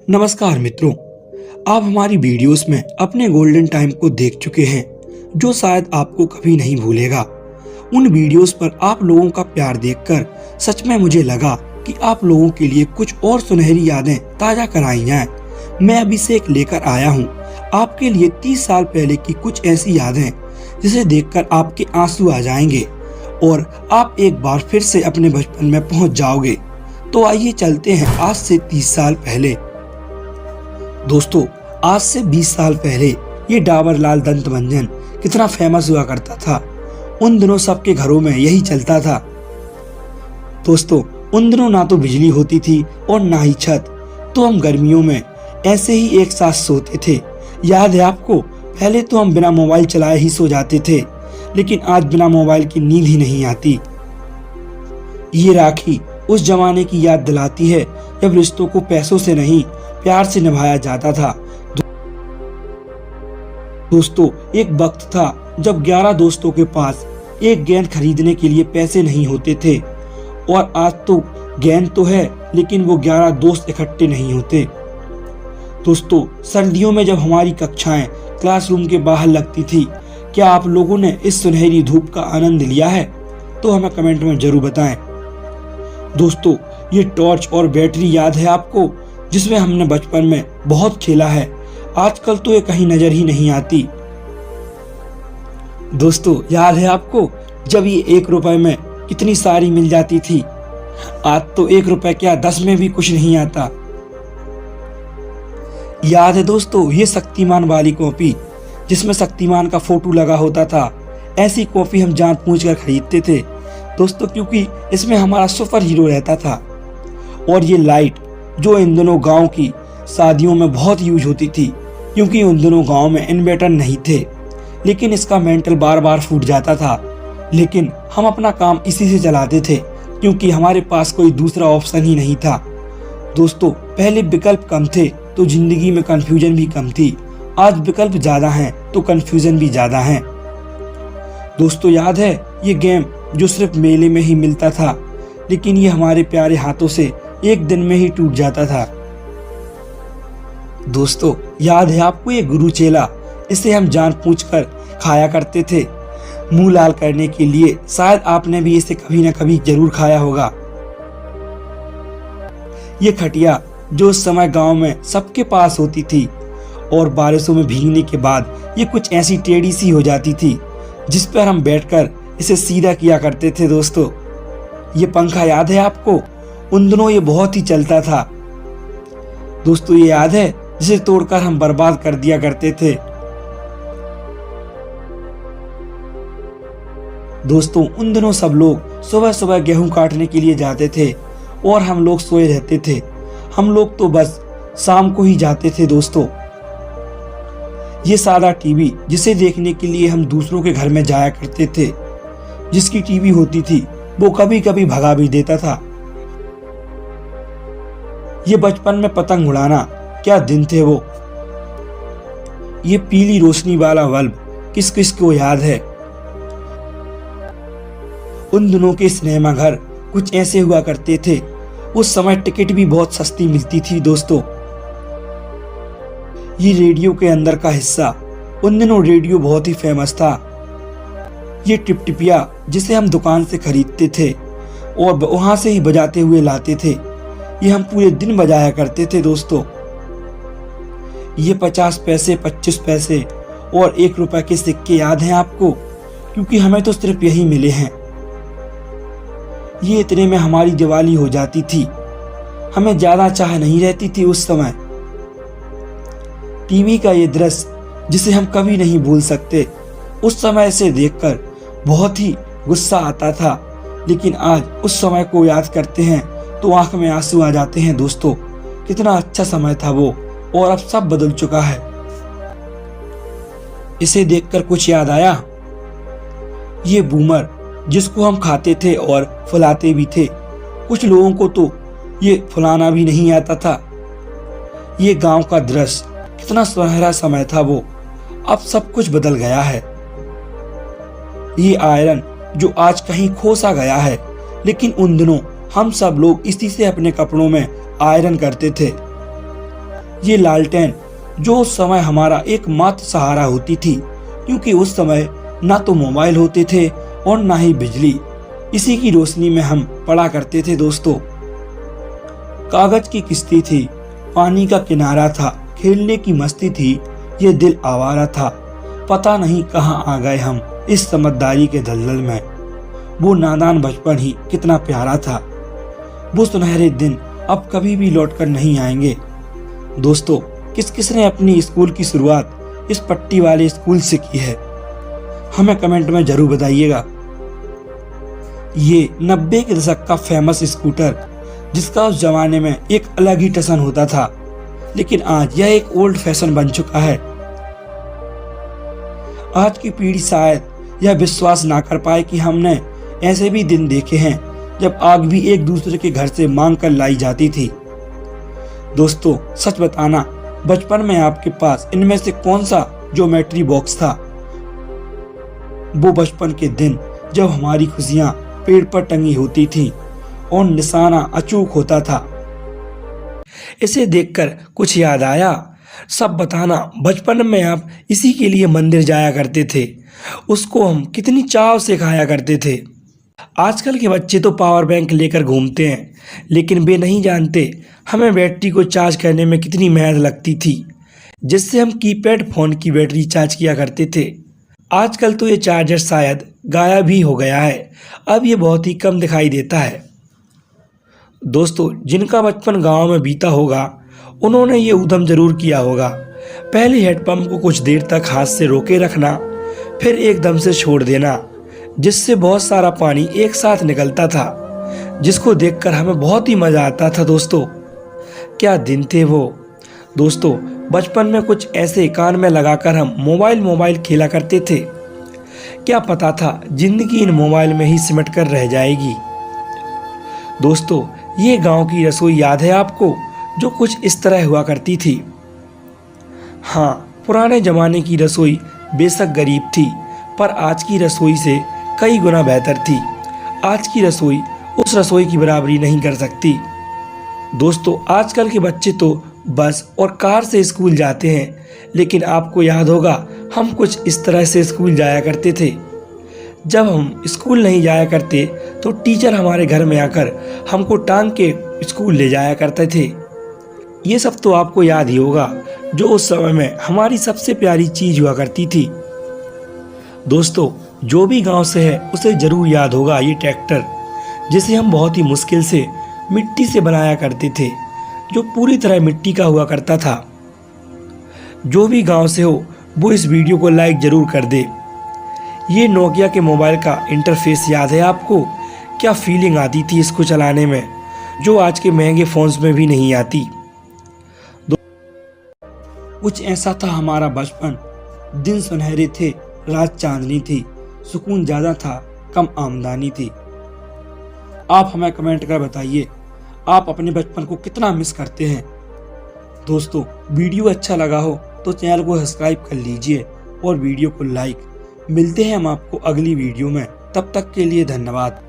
नमस्कार मित्रों, आप हमारी वीडियोस में अपने गोल्डन टाइम को देख चुके हैं जो शायद आपको कभी नहीं भूलेगा। उन वीडियोस पर आप लोगों का प्यार देखकर सच में मुझे लगा कि आप लोगों के लिए कुछ और सुनहरी यादें ताज़ा कराई जाएं। मैं अभी से एक लेकर आया हूं आपके लिए 30 साल पहले की कुछ ऐसी यादें जिसे देखकर आपके आंसू आ जाएंगे और आप एक बार फिर से अपने बचपन में पहुंच जाओगे। तो आइए चलते हैं आज से 30 साल पहले। दोस्तों, आज से 20 साल पहले ये डाबर लाल दंत मंजन कितना फेमस हुआ करता था। उन दिनों सबके घरों में यही चलता था। दोस्तों, उन दिनों ना तो बिजली होती थी और ना ही छत, तो हम गर्मियों में ऐसे ही एक साथ सोते थे। याद है आपको? पहले तो हम बिना मोबाइल चलाए ही सो जाते थे, लेकिन आज बिना मोबाइल की नींद ही नहीं आती। ये राखी उस जमाने की याद दिलाती है जब रिश्तों को पैसों से नहीं प्यार से निभाया जाता था। दोस्तों, एक वक्त था जब 11 दोस्तों के पास एक गेंद खरीदने के लिए पैसे नहीं होते थे, और आज तो गेंद तो है लेकिन वो 11 दोस्त इकट्ठे नहीं होते। दोस्तों, सर्दियों में जब हमारी कक्षाएं क्लासरूम के बाहर लगती थी, क्या आप लोगों ने इस सुनहरी धूप का आनंद लिया है? तो हमें कमेंट में जरूर बताएं। दोस्तों, ये टॉर्च और बैटरी याद है आपको, जिसमें हमने बचपन में बहुत खेला है। आजकल तो ये कहीं नजर ही नहीं आती। दोस्तों, याद है आपको जब ये 1 रुपए में कितनी सारी मिल जाती थी? आज तो 1 रुपए क्या 10 में भी कुछ नहीं आता। याद है दोस्तों ये शक्तिमान वाली कॉपी, जिसमें शक्तिमान का फोटो लगा होता था। ऐसी कॉपी हम जानबूझकर खरीदते थे दोस्तों, क्योंकि इसमें हमारा सुपर हीरो रहता था। और ये लाइट जो इन दिनों गांव की शादियों में बहुत यूज होती थी, क्योंकि उन दिनों गांव में इन्वर्टर नहीं थे, लेकिन इसका मेंटल बार बार फूट जाता था। लेकिन हम अपना काम इसी से चलाते थे, क्योंकि हमारे पास कोई दूसरा ऑप्शन ही नहीं था। दोस्तों, पहले विकल्प कम थे तो जिंदगी में कंफ्यूजन भी कम थी। आज विकल्प ज्यादा हैं तो कंफ्यूजन भी ज्यादा है। दोस्तों, याद है ये गेम जो सिर्फ मेले में ही मिलता था, लेकिन ये हमारे प्यारे हाथों से एक दिन में ही टूट जाता था। दोस्तों, याद है आपको ये गुरु चेला? इसे हम जानबूझकर खाया करते थे मुंह लाल करने के लिए। शायद आपने भी इसे कभी ना कभी जरूर खाया होगा। ये खटिया जो उस समय गांव में सबके पास होती थी, और बारिशों में भीगने के बाद ये कुछ ऐसी टेढ़ी सी हो जाती थी, जिस पर हम बैठकर इसे सीधा किया करते थे। दोस्तों, ये पंखा याद है आपको? उन दिनों ये बहुत ही चलता था। दोस्तों, ये याद है जिसे तोड़कर हम बर्बाद कर दिया करते थे। दोस्तों, उन दिनों सब लोग सुबह सुबह गेहूं काटने के लिए जाते थे और हम लोग सोए रहते थे। हम लोग तो बस शाम को ही जाते थे। दोस्तों, ये सादा टीवी जिसे देखने के लिए हम दूसरों के घर में जाया करते थे, जिसकी टीवी होती थी वो कभी कभी भगा भी देता था। ये बचपन में पतंग उड़ाना, क्या दिन थे वो। ये पीली रोशनी वाला बल्ब किस किस को याद है? उन दिनों के सिनेमा घर कुछ ऐसे हुआ करते थे। उस समय टिकट भी बहुत सस्ती मिलती थी। दोस्तों, ये रेडियो के अंदर का हिस्सा, उन दिनों रेडियो बहुत ही फेमस था। ये टिपटिपिया जिसे हम दुकान से खरीदते थे और वहां से ही बजाते हुए लाते थे, ये हम पूरे दिन बजाया करते थे। दोस्तों, ये 50 पैसे, 25 पैसे और 1 रुपए के सिक्के याद हैं आपको? क्योंकि हमें तो सिर्फ यही मिले हैं। ये इतने में हमारी दिवाली हो जाती थी। हमें ज्यादा चाह नहीं रहती थी उस समय। टीवी का ये दृश्य जिसे हम कभी नहीं भूल सकते। उस समय इसे देखकर बहुत ही गुस्सा आता था, लेकिन आज उस समय को याद करते हैं तो आंख में आंसू आ जाते हैं। दोस्तों, कितना अच्छा समय था वो, और अब सब बदल चुका है। इसे देखकर कुछ याद आया? ये बूमर जिसको हम खाते थे और फुलाते भी थे। कुछ लोगों को तो ये फुलाना भी नहीं आता था। ये गांव का दृश्य, कितना सुनहरा समय था वो। अब सब कुछ बदल गया है। ये आयरन जो आज कहीं खो सा गया है, लेकिन उन दिनों हम सब लोग इसी से अपने कपड़ों में आयरन करते थे। ये लालटेन जो उस समय हमारा एकमात्र सहारा होती थी, क्योंकि उस समय ना तो मोबाइल होते थे और ना ही बिजली। इसी की रोशनी में हम पढ़ा करते थे दोस्तों। कागज की किश्ती थी, पानी का किनारा था, खेलने की मस्ती थी, ये दिल आवारा था। पता नहीं कहाँ आ गए हम इस समझदारी के दलदल में। वो नादान बचपन ही कितना प्यारा था। वो सुनहरे दिन अब कभी भी लौट कर नहीं आएंगे। दोस्तों, किस किस ने अपनी स्कूल की शुरुआत इस पट्टी वाले स्कूल से की है, हमें कमेंट में जरूर बताइएगा। ये 90 के दशक का फेमस स्कूटर, जिसका उस जमाने में एक अलग ही टसन होता था, लेकिन आज यह एक ओल्ड फैशन बन चुका है। आज की पीढ़ी शायद यह विश्वास ना कर पाए कि हमने ऐसे भी दिन देखे हैं जब आग भी एक दूसरे के घर से मांग कर लाई जाती थी। दोस्तों, सच बताना, बचपन में आपके पास इनमें से कौन सा ज्योमेट्री बॉक्स था? वो बचपन के दिन जब हमारी खुशियां पेड़ पर टंगी होती थी और निशाना अचूक होता था। इसे देखकर कुछ याद आया? सब बताना, बचपन में आप इसी के लिए मंदिर जाया करते थे, उसको हम कितनी चाव से खाया करते थे। आजकल के बच्चे तो पावर बैंक लेकर घूमते हैं, लेकिन वे नहीं जानते हमें बैटरी को चार्ज करने में कितनी मेहनत लगती थी, जिससे हम कीपैड फोन की बैटरी चार्ज किया करते थे। आजकल तो ये चार्जर शायद गायब ही हो गया है, अब ये बहुत ही कम दिखाई देता है। दोस्तों, जिनका बचपन गांव में बीता होगा, उन्होंने ये उद्यम जरूर किया होगा। पहले हेडपंप को कुछ देर तक हाथ से रोके रखना, फिर एकदम से छोड़ देना, जिससे बहुत सारा पानी एक साथ निकलता था, जिसको देखकर हमें बहुत ही मजा आता था। दोस्तों, क्या दिन थे वो। दोस्तों, बचपन में कुछ ऐसे कान में लगाकर हम मोबाइल खेला करते थे। क्या पता था जिंदगी इन मोबाइल में ही सिमट कर रह जाएगी। दोस्तों, ये गांव की रसोई याद है आपको, जो कुछ इस तरह हुआ करती थी? हाँ, पुराने जमाने की रसोई बेशक गरीब थी, पर आज की रसोई से कई गुना बेहतर थी। आज की रसोई उस रसोई की बराबरी नहीं कर सकती। दोस्तों, आजकल के बच्चे तो बस और कार से स्कूल जाते हैं, लेकिन आपको याद होगा हम कुछ इस तरह से स्कूल जाया करते थे। जब हम स्कूल नहीं जाया करते तो टीचर हमारे घर में आकर हमको टांग के स्कूल ले जाया करते थे। ये सब तो आपको याद ही होगा, जो उस समय में हमारी सबसे प्यारी चीज हुआ करती थी। दोस्तों, जो भी गांव से है उसे जरूर याद होगा ये ट्रैक्टर, जिसे हम बहुत ही मुश्किल से मिट्टी से बनाया करते थे, जो पूरी तरह मिट्टी का हुआ करता था। जो भी गांव से हो वो इस वीडियो को लाइक जरूर कर दे। ये नोकिया के मोबाइल का इंटरफेस याद है आपको? क्या फीलिंग आती थी इसको चलाने में, जो आज के महंगे फोन्स में भी नहीं आती। कुछ ऐसा था हमारा बचपन। दिन सुनहरे थे, रात चांदनी थी, सुकून ज़्यादा था, कम आमदनी थी। आप हमें कमेंट कर बताइए, आप अपने बचपन को कितना मिस करते हैं। दोस्तों, वीडियो अच्छा लगा हो तो चैनल को सब्सक्राइब कर लीजिए और वीडियो को लाइक। मिलते हैं हम आपको अगली वीडियो में, तब तक के लिए धन्यवाद।